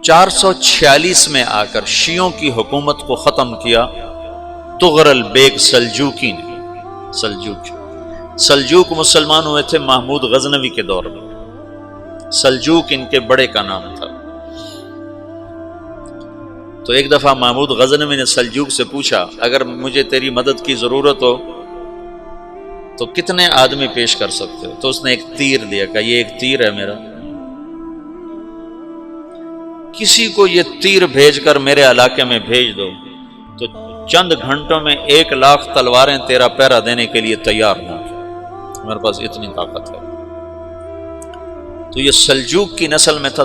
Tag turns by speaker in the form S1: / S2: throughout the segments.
S1: 446 میں آ کر شیعوں کی حکومت کو ختم کیا تغرل بیگ سلجوکی نے۔ سلجوک مسلمان ہوئے تھے محمود غزنوی کے دور میں، سلجوک ان کے بڑے کا نام تھا۔ تو ایک دفعہ محمود غزنوی نے سلجوک سے پوچھا اگر مجھے تیری مدد کی ضرورت ہو تو کتنے آدمی پیش کر سکتے ہو؟ تو اس نے ایک تیر دیا، کہا یہ ایک تیر ہے میرا، کسی کو یہ تیر بھیج کر میرے علاقے میں بھیج دو تو چند گھنٹوں میں 1,00,000 تلواریں تیرا پہرا دینے کے لیے تیار ہوں گی، میرے پاس اتنی طاقت ہے۔ تو یہ سلجوک کی نسل میں تھا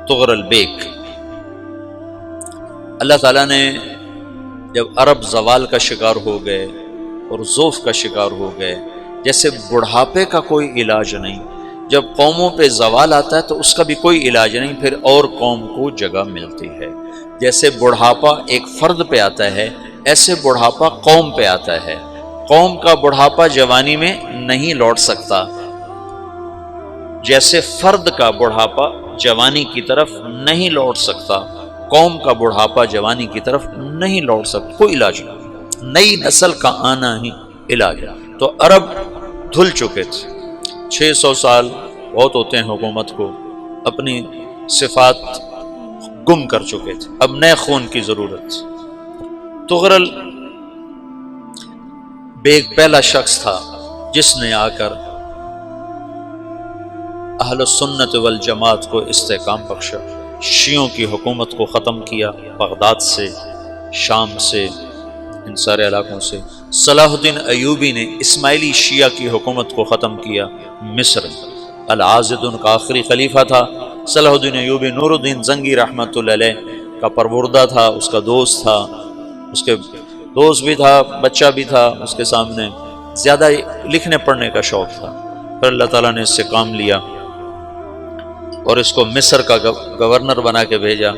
S1: تغرل بیگ۔ اللہ تعالیٰ نے جب عرب زوال کا شکار ہو گئے اور ضعف کا شکار ہو گئے، جیسے بڑھاپے کا کوئی علاج نہیں، جب قوموں پہ زوال آتا ہے تو اس کا بھی کوئی علاج نہیں، پھر اور قوم کو جگہ ملتی ہے۔ جیسے بڑھاپا ایک فرد پہ آتا ہے، ایسے بڑھاپا قوم پہ آتا ہے۔ قوم کا بڑھاپا جوانی میں نہیں لوٹ سکتا، جیسے فرد کا بڑھاپا جوانی کی طرف نہیں لوٹ سکتا، قوم کا بڑھاپا جوانی کی طرف نہیں لوٹ سکتا، کوئی علاج نہیں، نئی نسل کا آنا ہی علاج ہے۔ تو عرب دھل چکے تھے، 600 سال بہت ہوتے ہیں حکومت کو، اپنی صفات گم کر چکے تھے، اب نئے خون کی ضرورت تھی۔ تغرل بیگ پہلا شخص تھا جس نے آ کر اہل سنت والجماعت کو استحکام بخشا، شیعوں کی حکومت کو ختم کیا، بغداد سے، شام سے، ان سارے علاقوں سے۔ صلاح الدین ایوبی نے اسماعیلی شیعہ کی حکومت کو ختم کیا، مصر۔ العاضد ان کا آخری خلیفہ تھا۔ صلاح الدین ایوبی نور الدین زنگی رحمۃ اللہ علیہ کا پروردہ تھا، اس کا دوست تھا، اس کے دوست بھی تھا، بچہ بھی تھا اس کے سامنے، زیادہ لکھنے پڑھنے کا شوق تھا۔ پھر اللہ تعالیٰ نے اس سے کام لیا اور اس کو مصر کا گورنر بنا کے بھیجا،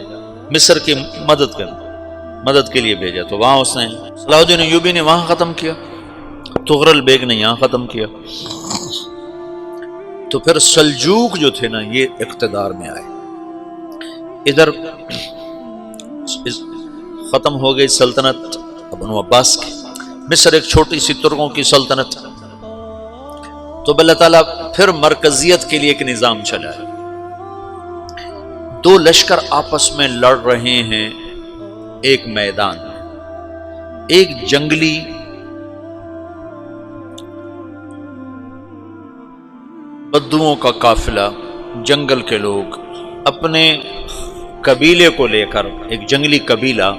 S1: مصر کی مدد کے لیے بھیجا۔ تو وہاں اس نے صلاح الدین ایوبی نے وہاں ختم کیا، تغرل بیگ نے یہاں ختم کیا۔ تو پھر سلجوک جو تھے نا یہ اقتدار میں آئے، ادھر ختم ہو گئی سلطنت بنو عباس کی، مصر ایک چھوٹی سی ترکوں کی سلطنت۔ تو اللہ تعالیٰ پھر مرکزیت کے لیے ایک نظام چلایا، دو لشکر آپس میں لڑ رہے ہیں ایک میدان میں، ایک جنگلی بدوؤں کا قافلہ، جنگل کے لوگ اپنے قبیلے کو لے کر، ایک جنگلی قبیلہ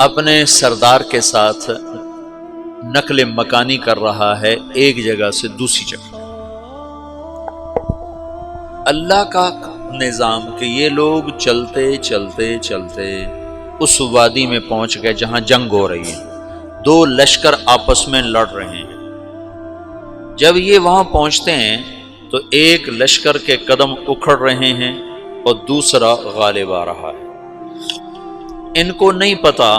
S1: اپنے سردار کے ساتھ نقل مکانی کر رہا ہے ایک جگہ سے دوسری جگہ۔ اللہ کا نظام کہ یہ لوگ چلتے چلتے چلتے اس وادی میں پہنچ گئے جہاں جنگ ہو رہی ہے، دو لشکر آپس میں لڑ رہے ہیں۔ جب یہ وہاں پہنچتے ہیں تو ایک لشکر کے قدم اکھڑ رہے ہیں اور دوسرا غالب آ رہا ہے۔ ان کو نہیں پتا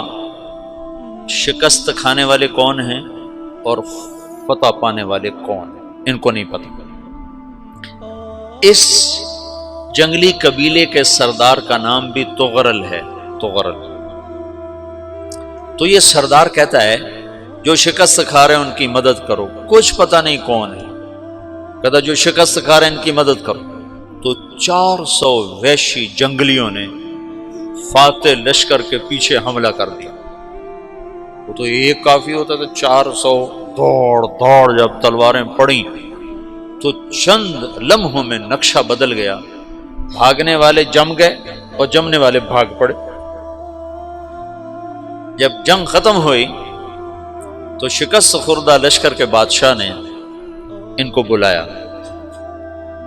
S1: شکست کھانے والے کون ہیں اور فتح پانے والے کون ہیں، ان کو نہیں پتا۔ اس جنگلی قبیلے کے سردار کا نام بھی تغرل ہے، تغرل۔ تو یہ سردار کہتا ہے جو شکست کھا رہے ہیں ان کی مدد کرو، کچھ پتہ نہیں کون ہے، کہتا جو شکست کھا رہے ہیں ان کی مدد کرو۔ تو 400 وحشی جنگلیوں نے فاتح لشکر کے پیچھے حملہ کر دیا۔ وہ تو ایک کافی ہوتا تھا، 400 دوڑ جب تلواریں پڑیں تو چند لمحوں میں نقشہ بدل گیا، بھاگنے والے جم گئے اور جمنے والے بھاگ پڑے۔ جب جنگ ختم ہوئی تو شکست خوردہ لشکر کے بادشاہ نے ان کو بلایا،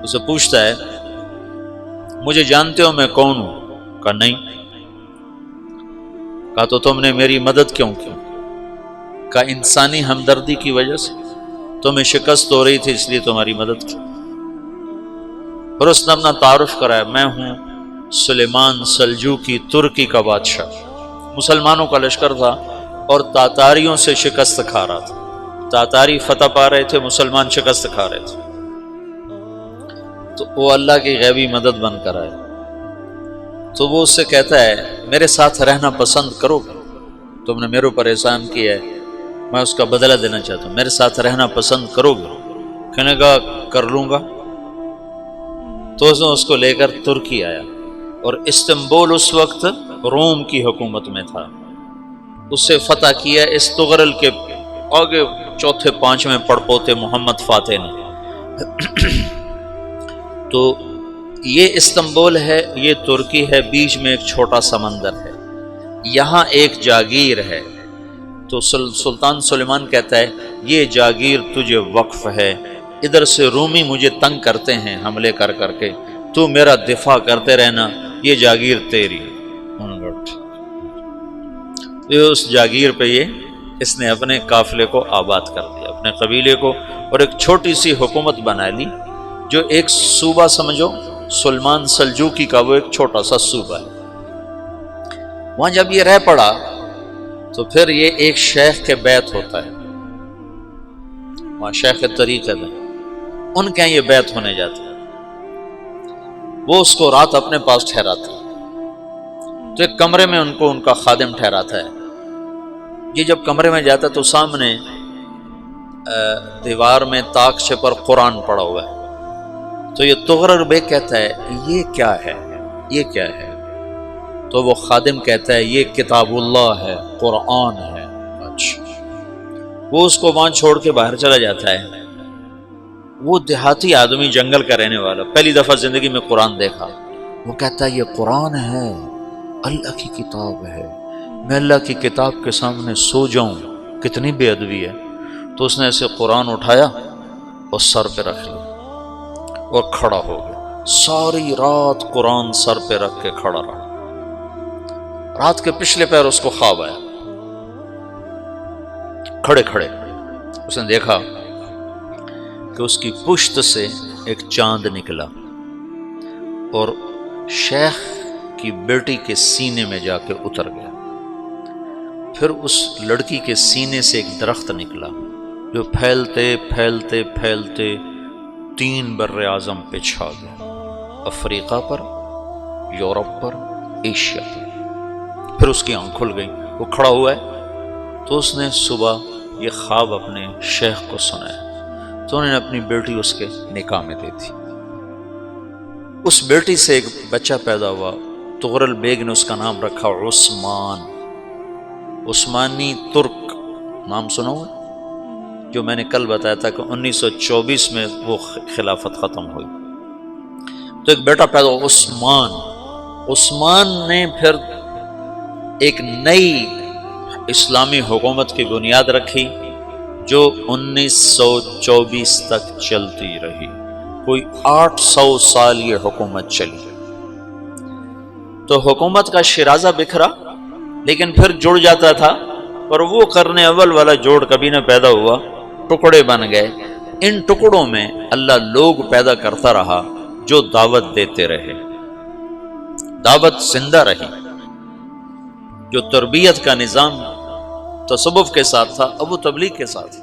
S1: اسے پوچھتا ہے مجھے جانتے ہو میں کون ہوں؟ کہا نہیں۔ کہا تو تم نے میری مدد کیوں کی؟ کہا انسانی ہمدردی کی وجہ سے، تمہیں شکست ہو رہی تھی اس لیے تمہاری مدد کی۔ پھر اس نے اپنا تعارف کرایا، میں ہوں سلیمان سلجوکی، ترکی کا بادشاہ۔ مسلمانوں کا لشکر تھا اور تاتاریوں سے شکست کھا رہا تھا، تاتاری فتح پا رہے تھے، مسلمان شکست کھا رہے تھے۔ تو وہ اللہ کی غیبی مدد بن کر آئے، تو وہ اس سے کہتا ہے میرے ساتھ رہنا پسند کرو گے؟ تم نے میرے اوپر احسان کیا ہے، میں اس کا بدلہ دینا چاہتا ہوں، میرے ساتھ رہنا پسند کرو گے؟ کہنے کا کر لوں گا۔ تو اس کو لے کر ترکی آیا، اور استنبول اس وقت روم کی حکومت میں تھا، اسے فتح کیا اس تغرل کے آگے چوتھے پانچویں پڑپوتے محمد فاتح نے۔ تو یہ استنبول ہے، یہ ترکی ہے، بیچ میں ایک چھوٹا سمندر ہے، یہاں ایک جاگیر ہے۔ تو سلطان سلیمان کہتا ہے یہ جاگیر تجھے وقف ہے، ادھر سے رومی مجھے تنگ کرتے ہیں حملے کر کر کے، تو میرا دفاع کرتے رہنا، یہ جاگیر تیری۔ اس جاگیر پہ اس نے اپنے قافلے کو آباد کر دیا، اپنے قبیلے کو، اور ایک چھوٹی سی حکومت بنا لی، جو ایک صوبہ سمجھو سلمان سلجوقی کا، وہ ایک چھوٹا سا صوبہ ہے۔ وہاں جب یہ رہ پڑا تو پھر یہ ایک شیخ کے بیت ہوتا ہے، وہاں شیخ طریقت ہے، ان کے یہ بیت ہونے جاتا ہے، وہ اس کو رات اپنے پاس ٹھہراتا ہے، تو ایک کمرے میں ان کو ان کا خادم ٹھہراتا ہے۔ یہ جب کمرے میں جاتا ہے تو سامنے دیوار میں تاکچے پر قرآن پڑا ہوا ہے، تو یہ تغرل بیگ کہتا ہے یہ کیا ہے، یہ کیا ہے؟ تو وہ خادم کہتا ہے یہ کتاب اللہ ہے، قرآن ہے۔ اچھا، وہ اس کو وہاں چھوڑ کے باہر چلا جاتا ہے۔ وہ دیہاتی آدمی، جنگل کا رہنے والا، پہلی دفعہ زندگی میں قرآن دیکھا، وہ کہتا ہے یہ قرآن ہے، اللہ کی کتاب ہے، میں اللہ کی کتاب کے سامنے سو جاؤں، کتنی بے ادبی ہے۔ تو اس نے ایسے قرآن اٹھایا اور سر پہ رکھ لیا اور کھڑا ہو گیا، ساری رات قرآن سر پہ رکھ کے کھڑا رہا۔ رات کے پچھلے پہر اس کو خواب آیا، کھڑے کھڑے اس نے دیکھا کہ اس کی پشت سے ایک چاند نکلا اور شیخ کی بیٹی کے سینے میں جا کے اتر گیا۔ پھر اس لڑکی کے سینے سے ایک درخت نکلا جو پھیلتے پھیلتے پھیلتے 3 بر اعظم پہ چھا گیا، افریقہ پر، یورپ پر، ایشیا پر۔ پھر اس کی آنکھ کھل گئی، وہ کھڑا ہوا ہے، تو اس نے صبح یہ خواب اپنے شیخ کو سنایا، تو انہوں نے اپنی بیٹی اس کے نکاح میں دے دی۔ اس بیٹی سے ایک بچہ پیدا ہوا، تغرل بیگ نے اس کا نام رکھا عثمان، عثمانی ترک نام سنا ہوا، جو میں نے کل بتایا تھا کہ 1924 میں وہ خلافت ختم ہوئی۔ تو ایک بیٹا پیدا ہوا عثمان۔ عثمان نے پھر ایک نئی اسلامی حکومت کی بنیاد رکھی جو 1924 تک چلتی رہی، کوئی 800 سال یہ حکومت چلی۔ تو حکومت کا شیرازہ بکھرا، لیکن پھر جڑ جاتا تھا، پر وہ قرن اول والا جوڑ کبھی نہ پیدا ہوا، ٹکڑے بن گئے۔ ان ٹکڑوں میں اللہ لوگ پیدا کرتا رہا جو دعوت دیتے رہے، دعوت زندہ رہی۔ جو تربیت کا نظام تصوف کے ساتھ تھا، اب وہ تبلیغ کے ساتھ۔